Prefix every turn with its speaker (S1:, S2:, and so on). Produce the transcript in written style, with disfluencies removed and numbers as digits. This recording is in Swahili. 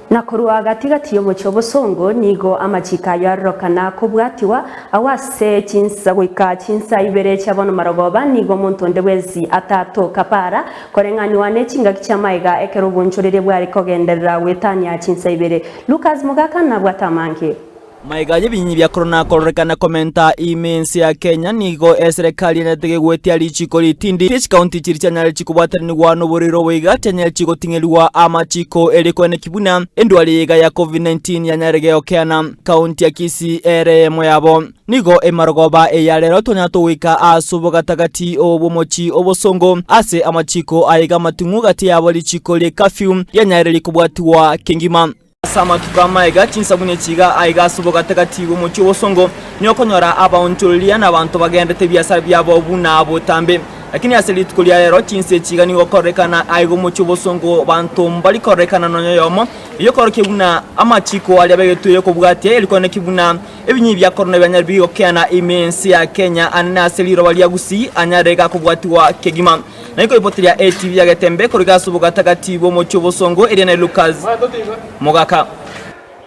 S1: Na kurua gatigati y'omuco busongo nigo amachika yarokana kubwatiwa awase chinsa gwika chinsa ibere chabona marogoba nigo montonde wezi atato kapara korengani wane chinga kichamayiga ekerubunchurire bwari kogenderera wetanya chinsa ibere Lucas Mugaka na bwatamanke
S2: Maigaje binyi bya corona korekana komenta imensi ya Kenya nigo serikali netege gwetia lichiko litindi Peach County chirichanya chikubwatani ni wano boriro wega chanya chiko tingelwa amachiko elikone kibuna endwali yega ya COVID-19 yanyarege okeana county ya Kisii ere moyabo nigo emarogoba eyalero tonyato wika asubo gatagati obomochi obosongo ase amachiko ayega matungu gati yabo lichiko le curfew yanyare likubwatiwa kingima sama tukama ega chinsabune chiga aiga subo gatagati umuchi wosongo niyo konyora abawontulia n'abantu bagendete byasara byabo bunabo tambe lakini aseli tukulia rero chinse chiga nigo korekana aigo umuchi wosongo bantu mbali korekana nonyo yomo iyo koroke buna amachiko ali abegetuye ko bwate elikone kibuna ebinyi bya corona byanyarbi okeana imensi ya Kenya anna aseli ro bali agusi anyarega ko bwatiwa kegima naiko ipotilia ATV ya Gatembe koriga subo gatagati umuchi wosongo Eliana Lucas Mugaka